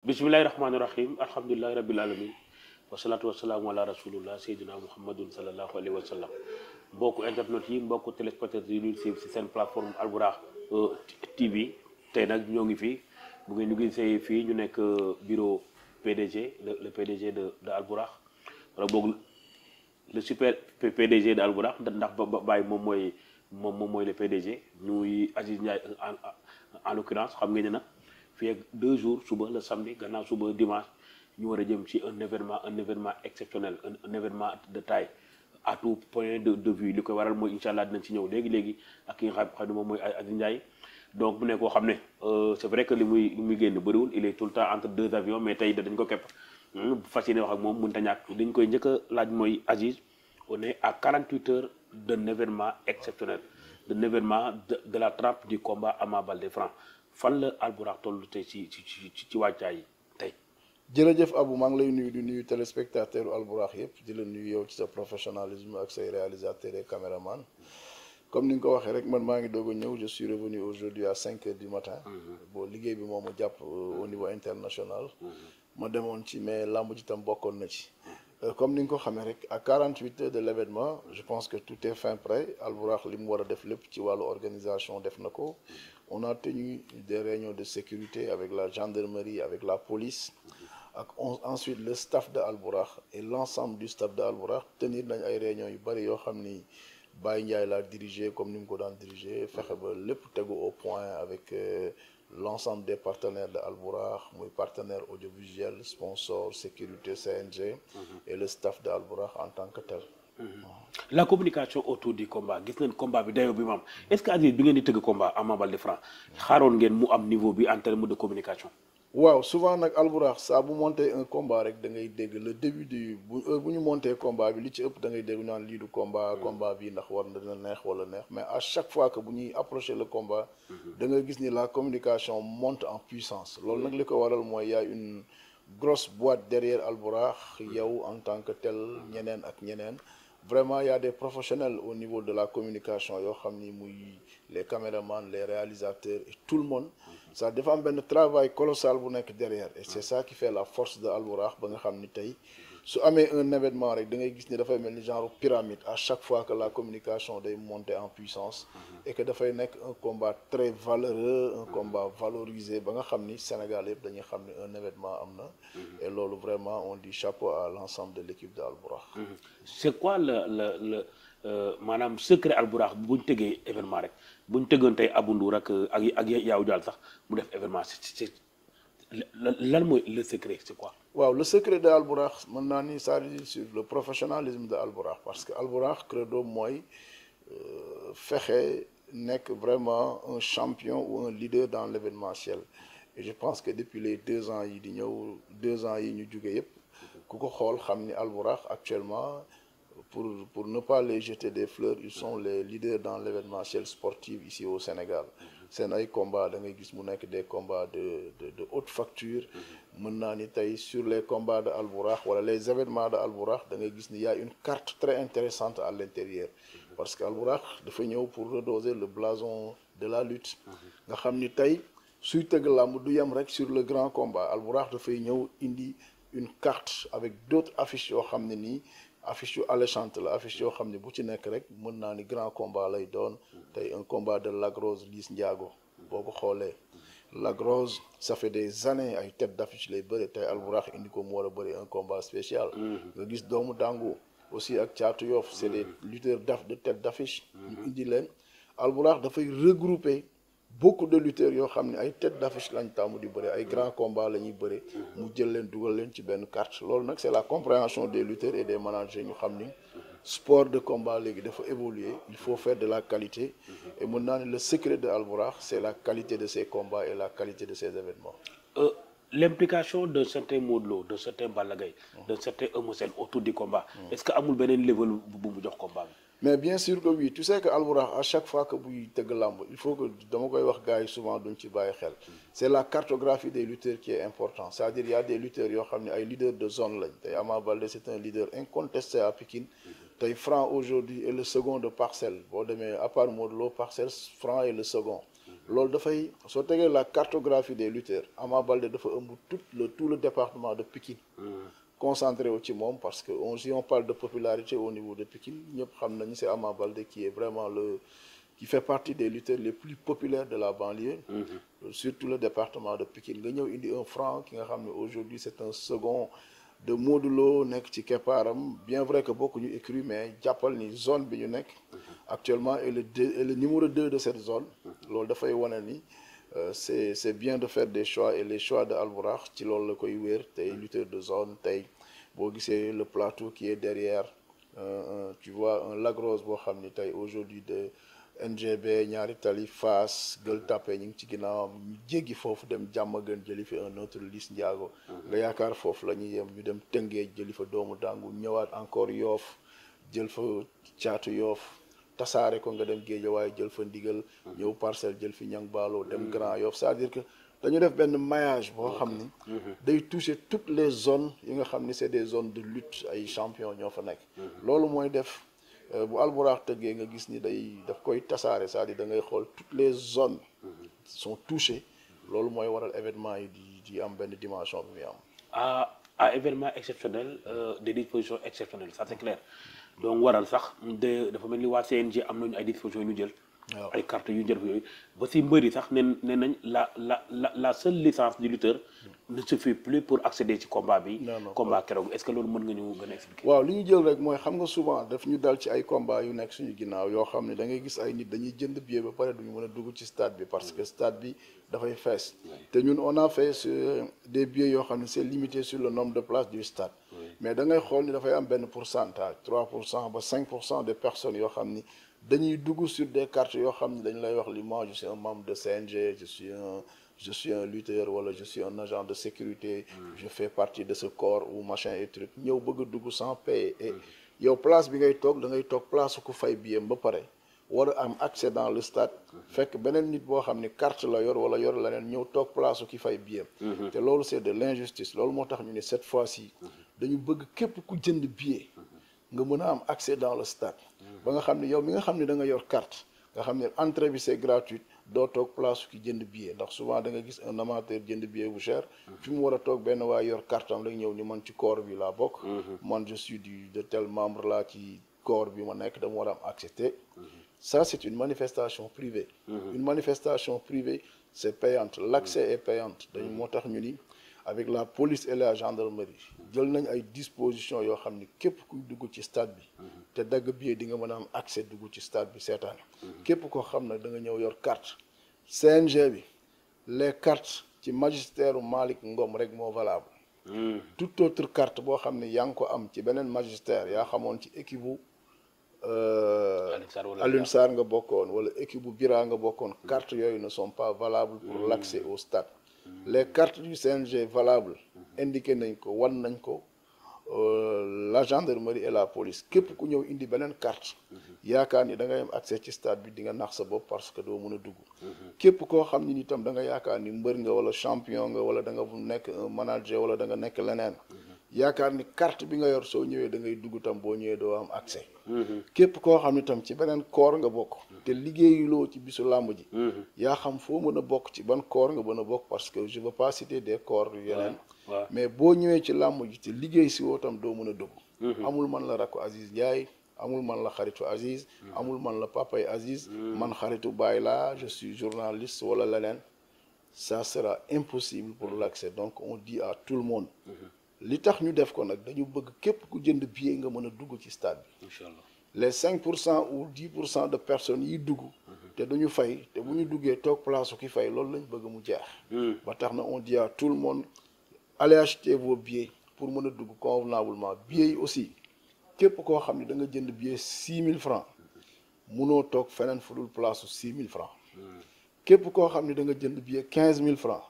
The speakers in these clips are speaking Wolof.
Bismillahirrahmanirrahim. Alhamdulillahi rabbil alamin. Wassalatu wassalamu ala rasulillah sayyidina Muhammadun sallallahu alaihi wasallam. Mbokku internet yi, mbokku téléspectateurs yi ñuy suivre ci seen plateforme Albourakh TV tey nag ñoo ngi fii bu ngeen ñu gisee fii ñu nekk bureau PDG le PDG de Albourakh wala boog le super PDG de Albourakh ndax Baye moom mooy le PDG ñuy Aziz Ndiaye en l'occurrence xam ngeen ne nag fii ak 2 jours suba le samedi gannaaw suba dimanche ñu war a jëm ci un événement exceptionnel un événement de taille à tout point de vue li koy waral mooy incha allah dinañ ci ñëw léegi ak ki nga xam ne moom mooy Aziz Ndiaye donc mu ne koo xam ne c'est vrai que li muy génn bëriwul il est tout le temps entre 2 avions mais tey dañ ko képp fas yéene wax ak moom mënut a ñàkk dañ koy njëkk a laaj mooy Aziz on est à 48 heures d'un événement exceptionnel d'un événement de la trappe du combat Ama Baldé Franc fan la Albourakh toll tey ci wàccaay yi tey. jërëjëf Abou maa ngi lay nuyu di nuyu téléspectateur Albourakh yëpp di la nuyu yow ci sa professionnalisme ak say réalisateurs et caméraman comme ni nga ko waxee rek man maa ngi doog a ñëw je suis revenu aujourd'hui à 5 heures du matin. bon liggéey bi moo ma jàpp au niveau international. ma demoon ci mais lamb ji tam bokkoon na ci. comme ni nga ko xamee rek à 48 heures de l'événement je pense que tout est fin prêt Albourakh li mu war a def lépp ci wàllu organisation def na ko. On a tenu des réunions de sécurité avec la gendarmerie, avec la police, ensuite le staff de Albourakh et l'ensemble du staff de Albourakh tenir nañ ay réunions yu bari yoo xam ni Baye Ndiaye laa dirigé comme ni mu ko daan dirigé fexe ba lépp tegu au point avec l'ensemble des partenaires de Albourakh muy partenaire audiovisuel sponsor sécurité CNG et le staff de Albourakh en tant que tel. La communication autour du combat gis nañ combat bi dayoo bi mu am est-ce que Aziz bi ngeen di tëgg combat Ama Baldé Franc xaaroon ngeen mu am niveau bi en terme de communication. waaw souvent nag Albourakh saa bu monté un combat rek da ngay dégg le début du bu ñu monté combat bi li ci ëpp da ngay dégg naan lii du combat bi ndax war na dina neex wala neex mais à chaque fois que bu ñuy approcher le combat da ngay gis ni la communication monte en puissance loolu nag li ko waral mooy y a une grosse boîte derrière Albourakh yow en tant que tel ñeneen ak ñeneen. Vraiment, il y a des professionnels au niveau de la communication, les caméramans, les réalisateurs et tout le monde. Ça défend un travail colossal derrière. Et c'est ça qui fait la force de Albourakh. Si on a un événement, il y a un genre pyramide à chaque fois que la communication est montée en puissance et que c'est un combat très valeureux, un combat valorisé. Le Sénégal est un événement. Et là, vraiment, on dit chapeau à l'ensemble de l'équipe d'Albourakh. C'est quoi maanaam secret Albourakh bu ñu tegee événement rek bu ñu tegoon tey Abou Ndour ak Yawou Dial sax mu def événement c'est lan mooy le secret c'est quoi. waaw le secret de Albourakh mën naa ni ça dit sur le professionnalisme de Albourakh parce que Albourakh credo mooy fexe nekk vraiment un champion ou un leader dans l'événementiel et je pense que depuis les 2 ans yi di ñëw 2 ans yi ñu jóge yëpp ku ko xool xam ni Albourakh actuellement pour ne pas les jeter des fleurs ils sont les leaders dans l'événementiel sportif ici au Sénégal seen ay combats da ngay gis mu nekk des combats de haute facture mën naa ni tey sur les combats de Albourakh wala les événements de Albourakh da ngay gis ni y a une carte très intéressante à l'intérieur parce que Albourakh dafa ñëw pour redoser le blason de la lutte nga xam ni tey suy tëgg làmb du yem rek sur le grand combat Albourakh dafay ñëw indi une carte avec d'autres affiches yoo xam ne nii affiche yu alléchante la affiche yoo xam ne bu ci nekk rek mën naa ni grand combat lay doon tey un combat de Lac Rose Liss Ndiago boo ko xoolee Lac Rose ça fait des années ay tête d'affiche lay bëri tey Albourakh indi ko mu war a bëri un combat spécial nga gis doomu Dangu aussi ak Thiatou Yoff c'est des lutteurs de tête d'affiche ñu indi leen Albourakh dafay regrouper beaucoup de lutteurs yoo xam ne ay tête d'affiche lañ tàmm di bëri ay grands combats la ñuy bëri mu jël leen dugal leen ci benn carte loolu nag c'est la compréhension des lutteurs et des managers ñu xam ni sport de combat léegi dafa évoluer il faut faire de la qualité et mën naa ne le secret de Albourakh c'est la qualité de ces combats et la qualité de ces événements. L'implication de certains Modou Lô de certains Balla Gaye de certains Eumeu Sène autour du combat est-ce que amul beneen level bu mu jox combat bi. mais bien sûr que oui tu sais que Albourakh à chaque fois que buy tëgg làmb il faut que dama koy wax gars yi souvent duñ ci bàyyi xel c'est la cartographie des lutteurs qui est important c'est-à-dire il y a des lutteurs yoo xam ne ay leaders de zone lañ tey Ama Baldé c'est un leader incontesté à Pikine tey Franc aujourd'hui est le second de Parcelles boo demee à part Modou Lô Parcelles Franc est le second loolu dafay soo tegee la cartographie des lutteurs Ama Baldé dafa ëmb tout le département de Pikine concentré wu ci moom parce que si on parle de popularité au niveau de Pikine ñëpp xam nañu c'est Ama Baldé qui est vraiment qui fait partie des lutteurs les plus populaires de la banlieue surtout le département de Pikine nga ñëw indi un Franc ki nga xam ne aujourd'hui c'est un second de Modou Lo nekk ci keppaaram bien vrai que bokkuñu écurie mais jàppal ni zone bi ñu nekk actuellement est le numéro 2 de cette zone loolu dafay wane ni c'est bien de faire des choix et les choix de Albourakh ci loolu la koy wéer tey lutteur de zone tey boo gisee le plateau qui est derrière tu vois un Lac Rose boo xam ni tey aujourd'hui de NGB ñaari tali Fass Gueule Tapée ñu ngi ci ginnaawam ñu jéggi foofu dem Diamaguène jëli fi un autre Liss Ndiago nga yaakaar foofu la ñuy yem ñu dem Tëngéej jëli fa doomu dàngu ñëwaat encore Yoff jël fa caatu Yoff tasaare ko nga dem Guédiawaye jël fa ndigal ñëw Parcelles jël fi Niang Ballo dem Grand Yoff c'est-à-dire que dañu def benn maillage boo xam ni day toucher toutes les zones yi nga xam ni c'est des zones de lutte ay champions ñoo fa nekk loolu mooy def bu Albourakh tëggee nga gis ni daf koy tasaare c'est-à-dire da ngay xool toutes les zones sont touchées loolu mooy waral événement yi di am benn dimension bi muy am à événement exceptionnel des dispositions exceptionnelles ça c'est clair donc waral sax dafa mel ni waa CNG am nañu ay dispositions yu ñu jël ay cartes yu ñu jël yooyu ba si mbëri sax ne nañ la seule licence du lutteur ne suffit plus pour accéder ci combat bi combat keroog est-ce que loolu mën nga ñu gën a expliquer waaw li ñu jël rek mooy xam nga souvent daf ñu dal ci ay combat yu nekk suñu ginnaaw yoo xam ne da ngay gis ay nit dañuy jënd billet ba pare duñu mën a dugg ci stade bi parce que stade bi dafay fees te ñun on a fait des billets yoo xam ne c'est limité sur le nombre de places du stade mais da ngay xool ni dafay am benn pourcentage 3% ba 5% des personnes yoo xam ni dañuy dugg sur des cartes yoo xam ne dañu lay wax li moi je suis un membre de CNG je suis un lutteur wala je suis un agent de sécurité je fais partie de ce corps ou machin et truc ñëw bëgg a dugg sans payer et yow place bi ngay toog da ngay toog place ku fay billet ba pare war a am accès dans le stade fekk beneen nit boo xam ni carte la yor wala yor leneen ñëw toog place ki fay billet te loolu c'est de l'injustice loolu moo tax ñu ne cette fois-ci dañu bëgg képp ku jënd billet nga mën a am accès dans le stade ba nga xam ne yow mi nga xam ne da nga yor carte nga xam ne entrée bi c'est gratuite doo toog place ki jënd billet ndax souvent da nga gis un amateur jënd billet bu cher fi mu war a toog benn waay yor carte am rek ñëw ni man ci corps bi laa bokk man je suis de tel membre là ci corps bi ma nekk dama war a am accès ça c'est une manifestation privée une manifestation privée c'est payante l'accès est payante dañu moo tax ñu ni avec la police et la gendarmerie jël nañ ay dispositions yoo xam ni képp kuy dugg ci stade bi te dagg billet di nga mën a am accès dugg ci stade bi seetaan képp koo xam ne da nga ñëw yor carte CNG bi les cartes ci magistère u Malick Ngom rek moo valable toute autre carte boo xam ne yaa ngi ko am ci beneen magistère yaa xamoon ci équipe bu Alioune Sarr nga bokkoon wala équipe bu Bira nga bokkoon carte yooyu ne sont pas valables pour l'accès au stade les cartes du CNG valables indiqué nañ ko wan nañ ko la gendarmerie et la police képp ku ñëw indi beneen carte yaakaar ni da ngay am accès ci stade bi di nga nax sa bopp parce que doo mën a dugg képp koo xam ni itam da nga yaakaar ni mbër nga wala champion nga wala da nga nekk un manager wala da nga nekk leneen yaakaar ni carte bi nga yor soo ñëwee da ngay dugg tam boo ñëwee doo am accès képp koo xam ni tam ci beneen corps nga bokk te liggéeyuloo ci bisu làmb ji yaa xam foo mën a bokk ci ban corps nga mën a bokk parce que je veux pas citer des corps yeneen mais boo ñëwee ci làmb ji te liggéey si woo tam doo mën a dugg amul man la rakku Aziz Ndiaye amul man la xaritu Aziz amul man la papay Aziz man xaritu Baye laa je suis journaliste wala leneen ça sera impossible pour l'accès donc on dit à tout le monde li tax ñu def ko nag dañu bëgg képp ku jënd billet nga mën a dugg ci stade bi inchallah les 5% ou 10% de personnes yi dugg te duñu fay te bu ñu duggee toog place ki fay loolu lañ bëgg mu jeex ba tax na on dit à tout le monde allez acheter vos billets pour mën a dugg convenablement billets yi aussi képp koo xam ne da nga jënd billet 6000 francs munoo toog feneen fu dul place 6000 francs képp koo xam ne da nga jënd billet 15000 francs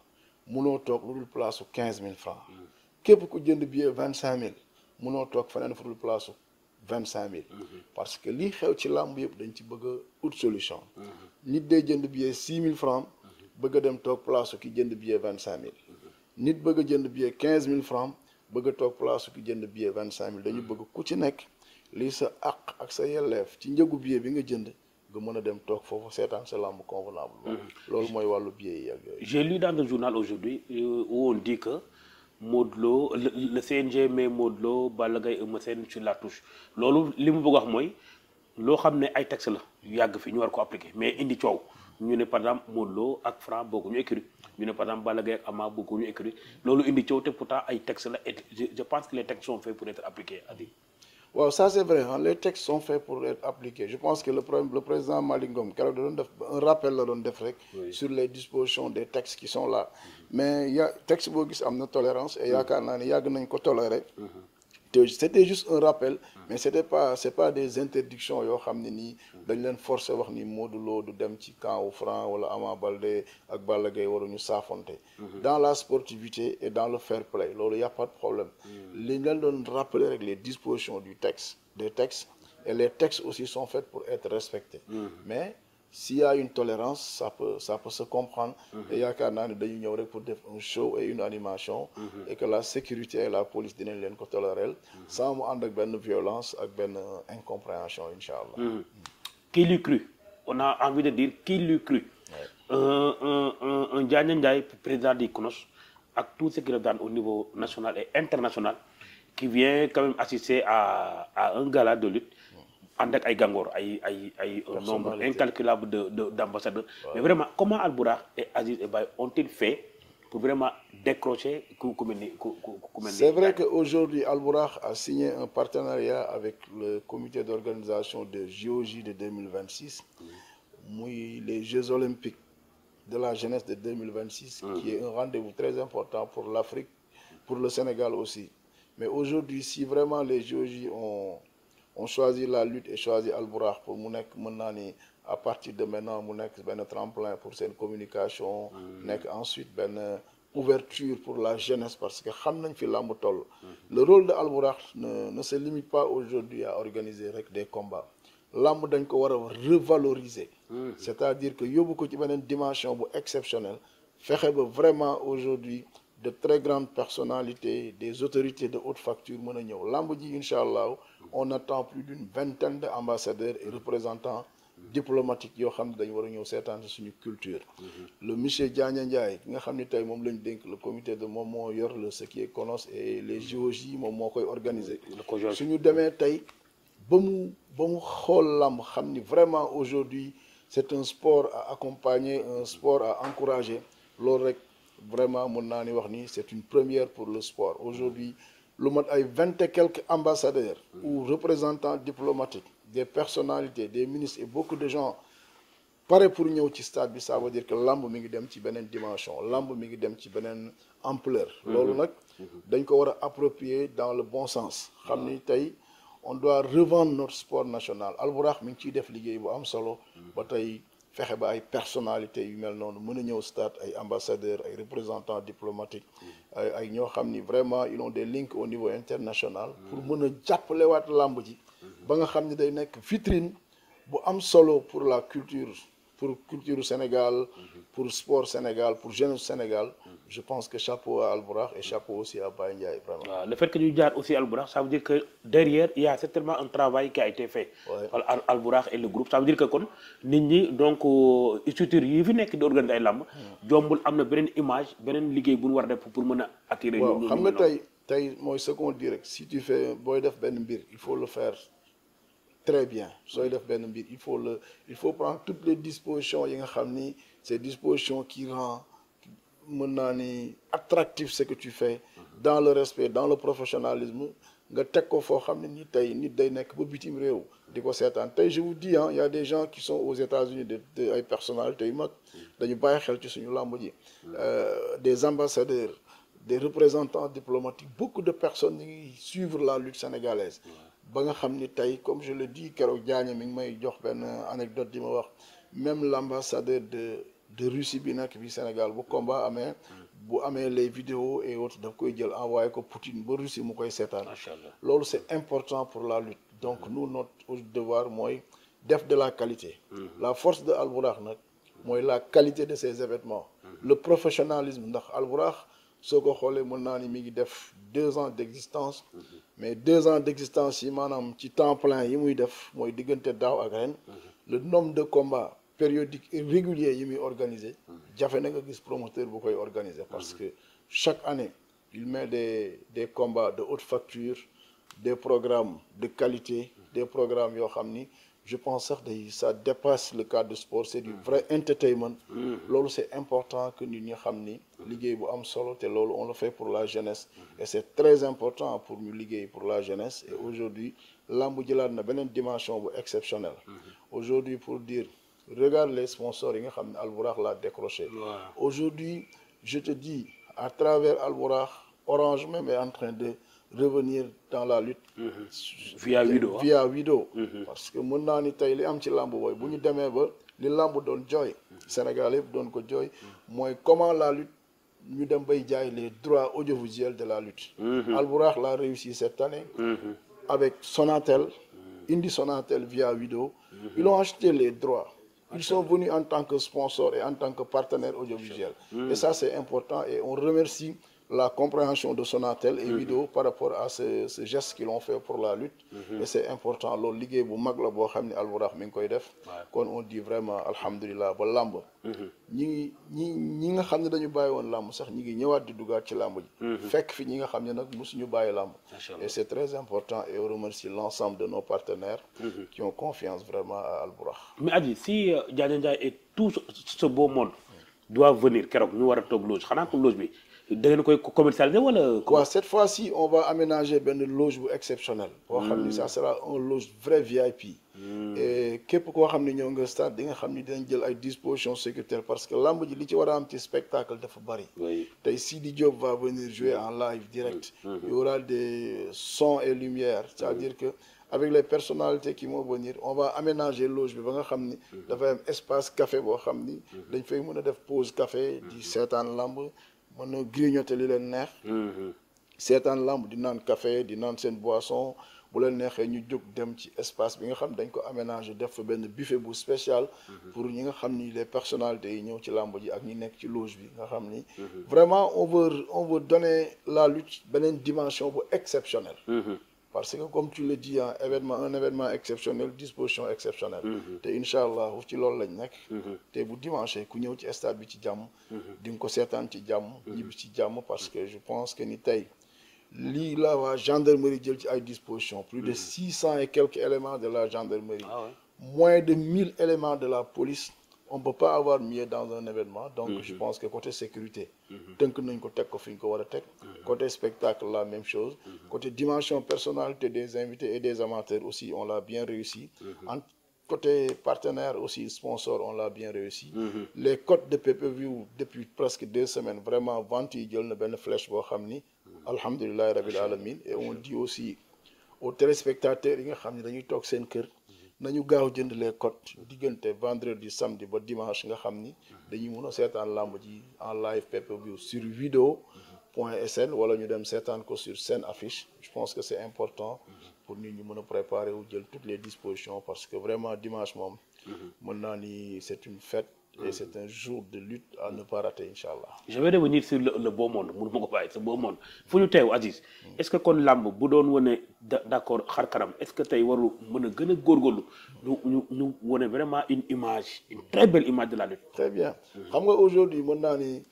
munoo toog lu dul place 15000 francs képp ku jënd billet 25000 munoo toog feneen fu dul place 25000 parce que lii xew ci làmb yëpp dañ ci bëgg a ut solution nit day jënd billet 6000 francs bëgg a dem toog place ki jënd billet 25000 nit bëgg a jënd billet 15000 francs bëgg a toog place ki jënd billet 25000 dañu bëgg ku ci nekk lii sa àq ak sa yelleef ci njëgu billet bi nga jënd nga mën a dem toog foofu seetaan sa lamb convenable. loolu mooy wàllu billet yi ak yooyu. J'ai lu dans le journal aujourd'hui où on dit que Modou Lo le CNG met Modou Lo Balla Gaye Eumeu Sène sur la touche loolu li mu bëgg wax mooy loo xam ne ay texte la yu yàgg fi ñu war ko appliquer mais indi coow ñu ne par exemple Modou Lo ak Franc bokkuñu écurie ñu ne par exemple Balla Gaye ak Ama bokkuñu écurie loolu indi coow te pourtant ay texte la et je pense que les textes sont faits pour être appliqués Adi. waaw ça c'est vrai hein, les textes sont faits pour être appliqués je pense que le président Malick Ngom keroog da doon def un rappel la doon def rek sur les dispositions des textes qui sont là mais texte boo gis am na tolérance et yaakaar naa ne yàgg nañ ko tolérer te c'était juste un rappel mais c'est pas des interdictions yoo xam ne nii dañ leen forcer wax ni Modou Lo du dem ci camp wu Franc wala Ama Baldé ak Balla Gaye waruñu saafonte dans la sportivité et dans le fair play loolu y a pas de problème li ñu leen doon rappeler rek les dispositions des textes et les textes aussi sont faits pour être respectés mais s'il y a une tolérance ça peut se comprendre et yaakaar naa ne dañu ñëw rek pour def un show et une animation et que la sécurité et la police dinañ leen ko tolérer sans mu ànd ak benn violence ak benn incompréhension incha allah. Qui l'eût cru on a envie de dire qui l'eût cru un Diagne Ndiaye président du CNOSS ak tout ce qui regarde au niveau national et international qui vient quand même assister à un gala de lutte ànd ak ay gàngoor ay un nombre incalculable d'ambassadeurs mais vraiment comment Albourakh et Aziz et Baye ont-ils fait pour vraiment décrocher ku mel ni c'est vrai que aujourd'hui Albourakh a signé un partenariat avec le comité d'organisation de JOJ de 2026 muy les Jeux olympiques de la jeunesse de 2026 qui est un rendez-vous très important pour l'Afrique pour le Sénégal aussi mais aujourd'hui si vraiment les JOJ ont choisi la lutte et choisi Albourakh pour mu nekk mën naa ni à partir de maintenant mu nekk benn tremplin pour seen communication nekk ensuite benn ouverture pour la jeunesse parce que xam nañ fi làmb toll le rôle de Albourakh ne se limite pas aujourd'hui à organiser rek des combats làmb dañ ko war a revaloriser c'est-à-dire que yóbbu ko ci beneen dimension bu exceptionnelle fexe ba vraiment aujourd'hui de très grandes personnalités des autorités de haute facture mën a ñëw làmb ji incha allah on attend plus d'une vingtaine d'ambassadeurs et représentants diplomatiques yoo xam ne dañu war a ñëw seetaan suñu culture le monsieur Diagne Ndiaye ki nga xam ne tey moom lañ dénk le comité de moom moo yor le ce qui est CNOSS et les JOJ moom moo koy organiser suñu demee tey ba mu xool làmb xam ni vraiment aujourd'hui c'est un sport à accompagner un sport à encourager loolu rek vraiment mën naa ni wax ni c'est une première pour le sport aujourd'hui lu mat ay 20 et quelques ambassadeurs ou représentants diplomatiques des personnalités des ministres et beaucoup de gens pare pour ñëw ci stade bi ça veut dire que lamb mi ngi dem ci beneen dimension lamb mi ngi dem ci beneen ampleur loolu nag dañ ko war a approprier dans le bon sens xam ni tey on doit revendre notre sport national Albourakh mi ngi ciy def liggéey bu am solo ba tey fexe ba ay personnalités yu mel noonu mën a ñëw stade ay ambassadeurs ay représentants diplomatiques ay ñoo xam ni vraiment ils ont des links au niveau international pour mën a jàppalewaat làmb ji ba nga xam ni day nekk vitrine bu am solo pour la culture Sénégal pour sport Sénégal pour jeunesse Sénégal je pense que chapeau à Albourakh et chapeau aussi à Baye Ndiaye vraiment. waaw le fait que ñu jaar aussi Albourakh ça veut dire que derrière il y a certainement un travail qui a été fait par Albourakh et le groupe ça veut dire que kon nit ñi donc structure yi fi nekk di organiser ay làmb jombul am na beneen image beneen liggéey bu ñu war a def pour mën a attirer. waaw xam nga tey mooy ce qu'on dit rek si tu fais booy def benn mbir il faut le faire très bien sooy def benn mbir il faut prendre toutes les dispositions yi nga xam ni ces dispositions qui rend mën naa ni attractif ce que tu fais dans le respect dans le professionnalisme nga teg ko foo xam ne ni tey nit day nekk ba bitim réew di ko seetaan tey je vous dis il y a des gens qui sont aux États-Unis de ay personnalités yu mag dañu bàyyi xel ci suñu làmb ji des ambassadeurs des représentants diplomatiques beaucoup de personnes ñu ngi suivre la lutte sénégalaise ba nga xam ni tey comme je le dis keroog Diagne mi ngi may jox benn anecdote di ma wax même l'ambassadeur de Russie bi nekk bi Sénégal bu combat amee bu amee les vidéos et autres daf koy jël envoyé ko Poutine ba Russie mu koy seetaan loolu c'est important pour la lutte donc nous notre devoir mooy def de la qualité la force de Albourakh nag mooy la qualité de ces événements le professionnalisme ndax Albourakh soo ko xoolee mën naa ni mi ngi def 2 ans d'existence mais 2 ans d'existence yi maanaam ci temps plein yi muy def mooy diggante daaw ak ren le nombre de combats périodiques et réguliers yi muy organiser jafe na nga gis promoteur bu koy organiser parce que chaque année il met des combats de haute facture, des programmes de qualité, des programmes yoo xam ni je pense sax ça dépasse le cadre de sport, c'est du vrai entertainment. Loolu c'est important que nit ñi xam ni liggéey bu am solo te loolu on le fait pour la jeunesse et c'est très important pour ñu liggéey pour la jeunesse. Et aujourd'hui lamb jëlaat na beneen dimension bu exceptionnelle. Aujourd'hui pour dire regarde les sponsors yi nga xam ne Albourakh l'a décroché. Aujourd'hui je te dis à travers Albourakh, Orange même est en train de revenir dans la lutte. via Wido. Parce que mën naa ni tey li am ci lamb booy bu ñu demee ba li lamb doon jooy Sénégal yëpp doon ko jooy mooy comment la lutte ñu dem bay jaay les droits audiovisuels de la lutte. Albourakh l'a réussi cette année. Avec Sonatel, indi Sonatel via Wido. Ils ont acheté les droits. Ils sont venus en tant que sponsor et en tant que partenaire audiovisuel. Et ça c'est important et on remercie la compréhension de Sonatel et Wido par rapport à ce geste qu'ils ont fait pour la lutte. Et c'est important loolu liggéey bu mag la boo xam ne Albourakh mi ngi koy def. kon on dit vraiment alhamdulilah ba làmb. ñi nga xam ne dañu bàyyi woon làmb sax ñi ngi ñëwaat di dugaat ci làmb ji. fekk fi ñi nga xam ne nag mosuñu bàyyi làmb. Et c'est très important et on remercie l'ensemble de nos partenaires. qui ont confiance vraiment à Albourakh. Mais Adji, si Diagne Ndiaye et tout ce beau monde doit venir keroog ñu war a toog loge xanaa ko loge bi da ngeen koy commercialiser wala. Quoi, cette fois-ci on va aménager benn loge bu exceptionnel. boo xam ni ça sera un loge vrai VIP. et képp koo xam ne ñëw nga stade di nga xam ni dinañ jël ay dispositions sécuritaires parce que lamb ji li ci war a am ci spectacle dafa bari. tey Sidi Diop va venir jouer en live direct. Il y aura des sons et lumières, c'est-à-dire que avec les personnalités qui vont venir on va aménager loge bi ba nga xam ni dafay am espace café boo xam ni dañ fay mën a def pause café di seetaan lamb mën a grignoter li leen neex. seetaan lamb di naan café di naan seen boisson bu leen neexee ñu jóg dem ci espace bi nga xam dañ ko aménager def fa benn buffet bu spécial pour ñi nga xam ni les personnalités yi ñëw ci lamb ji ak ñi nekk ci loge bi nga xam ni vraiment on veut donner la lutte beneen dimension bu exceptionnelle. Parce que comme tu le dis un événement exceptionnel, disposition exceptionnelle. te incha allah ci loolu lañ nekk. te bu dimanche ku ñëw ci stade bi ci jàmm. di nga ko seetaan ci jàmm. ñibbi ci jàmm parce que je pense que ni tey lii la waa gendarmerie jël ci ay dispositions. plus de 600 et quelques éléments de la gendarmerie. moins de 1000 éléments de la police. On ne peut pas avoir mieux dans un événement. Donc, je pense que côté sécurité, tant que nous avons côté spectacle, la même chose. Côté dimension personnalité des invités et des amateurs aussi, on l'a bien réussi. Côté partenaire aussi, sponsor, on l'a bien réussi. Les cotes de PPV depuis presque 2 semaines, vraiment, vente, il y a une flèche, alhamdulillah, rabbil alamin. Et on dit aussi aux téléspectateurs, ils ont nañu gaaw jënd les cotes diggante vendredi samedi ba dimanche nga xam ni dañuy mën a seetaan lamb ji en live pay-per-view sur wido.sn wala ñu dem seetaan ko sur Sen Affiche. Je pense que c'est important pour nit ñi mën a préparer wu jël toutes les dispositions parce que vraiment dimanche moom mën naa ni c'est une fête et c'est un jour de lutte à ne pas rater inchallah. Je vais revenir sur le beau monde mënu ma ko bàyyi ce beau monde fu ñu teew Aziz est-ce que kon làmb bu doon wane d'accord xar kanam est-ce que tey waru mën a gën a góorgóorlu ñu wane vraiment une image une très belle image de la lutte. Très bien xam nga aujourd'hui mën naa ni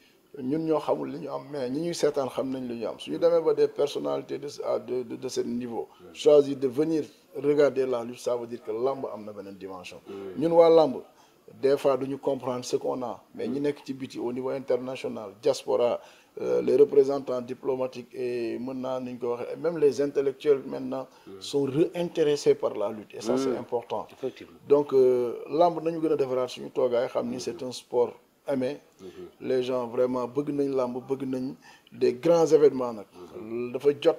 ñun ñoo xamul li ñu am mais ñi ñuy seetaan xam nañ li ñu am suñu demee ba des personnalités de ce niveau choisir de venir regarder la lutte ça veut dire que làmb am na beneen dimension. ñun waa làmb des fois duñu comprendre ce qu'on a mais ñi nekk ci biti au niveau international diaspora les représentants diplomatiques et maintenant nañ ko waxee même les intellectuels maintenant sont réintéressés par la lutte et ça c'est important. Effectivement. Donc lamb nañu gën a defaraat suñu toogaay xam ni c'est un sport aimé. Les gens vraiment bëgg nañ lamb bëgg nañ des grands événements nag dafa jot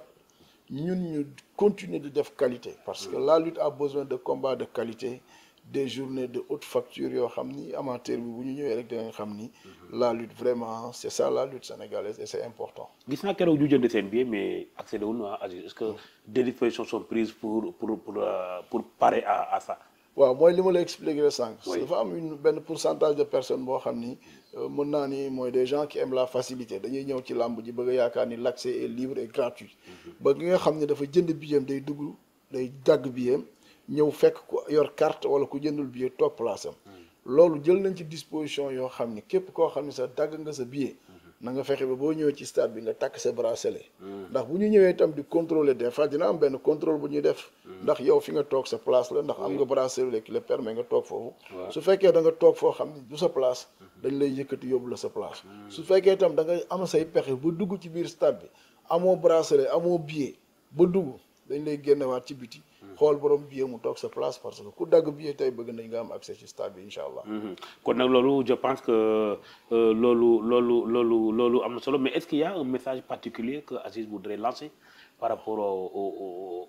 ñun ñu continuer de def qualité parce que la lutte a besoin de combats de qualité. Des journées de haute facture yoo xam ni amateur bi bu ñu ñëwee rek dinañ xam ni la lutte vraiment c'est ça la lutte sénégalaise et c'est important. gis naa keroog ñu jënd seen billet mais accédé wuñu à Aziz est-ce que des dispositions sont prises pour parer à ça. waaw mooy li ma la expliqué sànq. dafa am benn pourcentage de personnes boo xam ni mën naa ni mooy des gens qui aiment la facilité dañuy ñëw ci làmb ji bëgg a yaakaar ni l'accès est libre et gratuit. ba gi nga xam ne dafa jënd billet day dugg day dagg billet. ñëw fekk ku yor carte wala ku jëndul billet toog place am loolu jël nañ ci disposition yoo xam ni képp koo xam ni sa dagg nga sa billet na nga fexe ba boo ñëwee ci stade bi nga takk sa bracelet ndax bu ñu ñëwee itam di contrôler des fois dina am benn contrôle bu ñuy def ndax yow fi nga toog sa place la ndax am nga bracelet qui le permet nga toog foofu su fekkee da nga toog foo xam ni du sa place dañ lay yëkkati yóbbu la sa place su fekkee itam da nga am say pexe ba dugg ci biir stade bi amoo bracelet amoo billet ba dugg dañ lay génnewaat ci biti xool borom billet mu toog sa place parce que ku dagg billet tey bëgg nañ nga am accès ci stade bi incha allah. kon nag loolu je pense que loolu am na solo mais est-ce qu'il y a un message particulier que Aziz voudrait lancer par rapport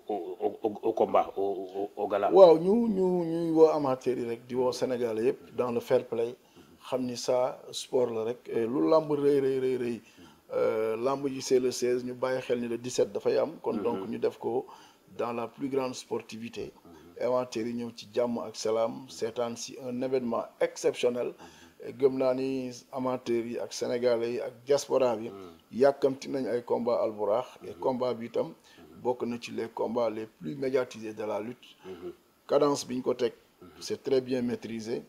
au combat au gala. waaw ñuy woo amateurs yi rek di woo Sénégalais yëpp dans le fair play xam ni ça sport la rek lu lamb rëy lamb ji c'est le 16 ñu bàyyi xel ni le 17 dafay am. kon donc ñu def ko dans la plus grande sportivité. amateurs yi ñëw ci jàmm ak salaam seetaan si un événement exceptionnel. gëm naa ni amateurs yi ak sénégalais yi ak diaspora bi. yàkkamti nañ ay combat Albourakh et combat bi itam bokk na ci les combats les plus médiatisés de la lutte. cadence bi ñu ko teg. c'est très bien maîtrisé.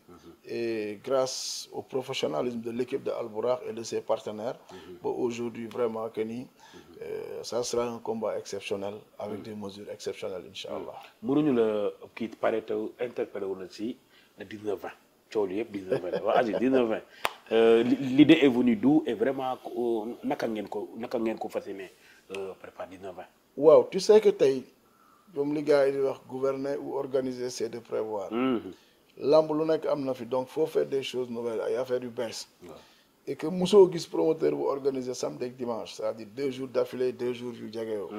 Et grâce au professionnalisme de l'équipe de Albourakh et de ses partenaires, aujourd'hui vraiment que ça sera un combat exceptionnel avec des mesures exceptionnelles, Inch'Allah. Mënuñu la kii paraît interpellé wu na si le 19-20 coow li yëpp 19-20 waa Aziz 19-20 l'idée est venue d'où et vraiment naka ngeen ko fas yéene préparer 19-20. waaw tu sais que tey comme li gars yi di wax gouverner ou organiser c'est de prévoir. lamb lu nekk am na fi donc faut faire des choses nouvelles ay affaires yu bees. et que mosoo gis promoteur bu organiser samedi ak dimanche c'est-à-dire 2 jours d'affilée 2 jours yu jegeyoo.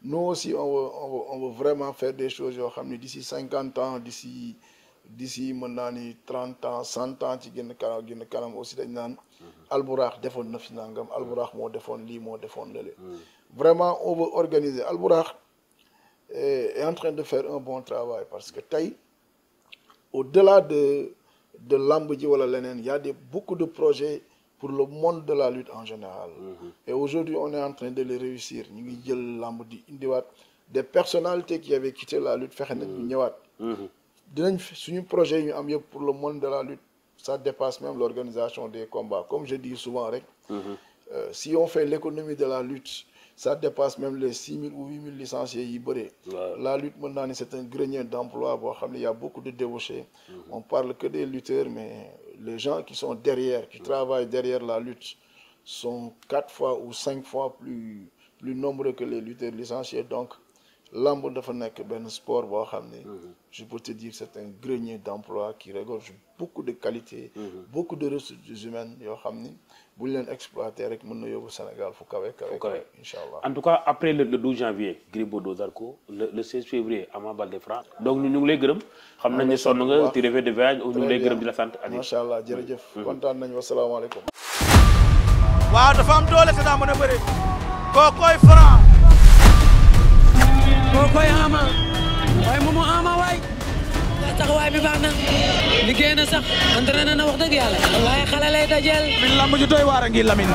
nous aussi on veut vraiment faire des choses yoo xam ne d'ici 50 ans d'ici mën naa ni 30 ans 100 ans ci génn kanam aussi dañ naan Albourakh defoon na fi nangam Albourakh moo defoon lii moo defoon lële. vraiment on veut organiser Albourakh est en train de faire un bon travail parce que tey au-delà de lamb ji wala leneen y a beaucoup de projets pour le monde de la lutte en général. Et aujourd'hui on est en train de les réussir ñu ngi jël lamb di indiwaat des personnalités qui avaient quitté la lutte fexe nañ ñu ñëwaat. dinañ suñu projet yi ñu am yëpp pour le monde de la lutte ça dépasse même l'organisation des combats comme je dis souvent rek. Si on fait l'économie de la lutte ça dépasse même les 6 000 ou 8 000 licenciés yi bëree. La lutte mën naa ni c'est un grenier d'emploi boo xam ne y a beaucoup de débauchés. On parle que des lutteurs mais les gens qui sont derrière qui travaillent derrière la lutte sont 4 fois ou 5 fois plus nombreux que les lutteurs licenciés donc lamb dafa nekk benn sport boo xam ne je peux te dire c'est un grenier d'emploi qui regorge beaucoup de qualités. Beaucoup de ressources humaines yoo xam ni bu ñu leen exploiter rek mën na yóbbu Sénégal fu kawe Inch'Allah. En tout cas après le 12 janvier Gris Bordeaux Zarko le 16 février Ama Baldé Franc donc ñu ngi lay gërëm xam nañ ne sonn nga tu revais de voyage ñu ngi lay gërëm di la sant Aziz. macha allah jërëjëf kontaan nañu wasalaamaaleykum. waaw dafa am doole te daa mën a bëri kookoy Franc kookoy Ama waaye moomu Ama waay taxawaay bi baax na liggéey na sax entraîné na wax dëgg yàlla waaye xale lay dajeel min lamb ji doy waar a ngi Lamine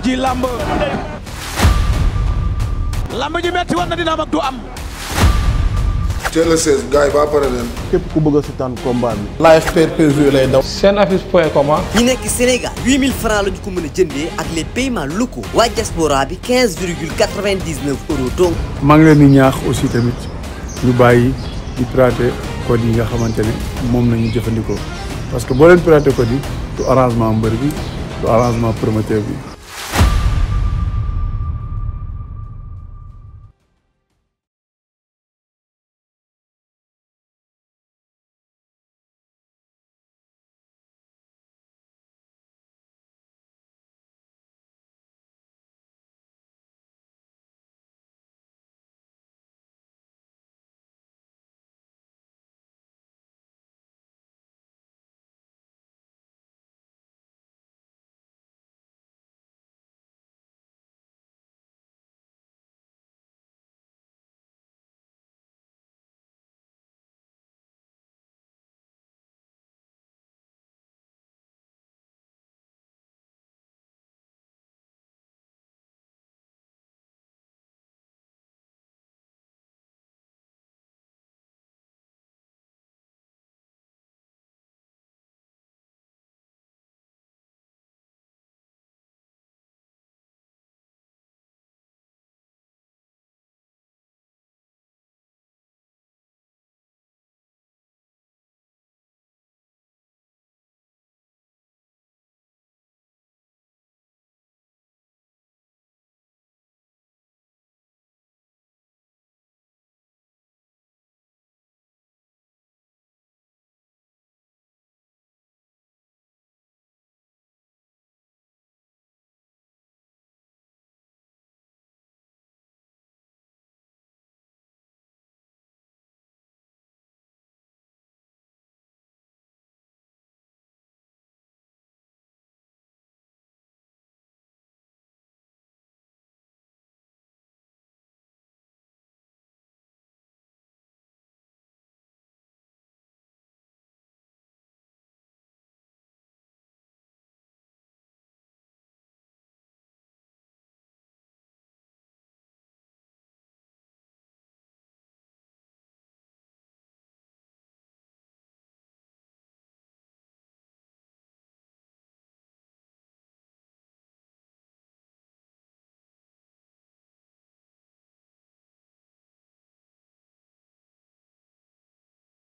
ji lamb ji metti war na dina am ak du am teel a 16 gars yi ba pare leen képp ku bëgg a seetaan combat bi live pay-per-view lay daw senaffiche.com ñi nekk Sénégal 8000 francs la ñu ko mën a jëndee ak les paiements locaux waa diaspora bi 15,99 € donc maa ngi leen di ñaax aussi tamit ñu bàyyi di pirater code yi nga xamante ne moom nañu jëfandikoo parce que boo leen pirater code yi du arrangement mbër bi du arrangement promoteur bi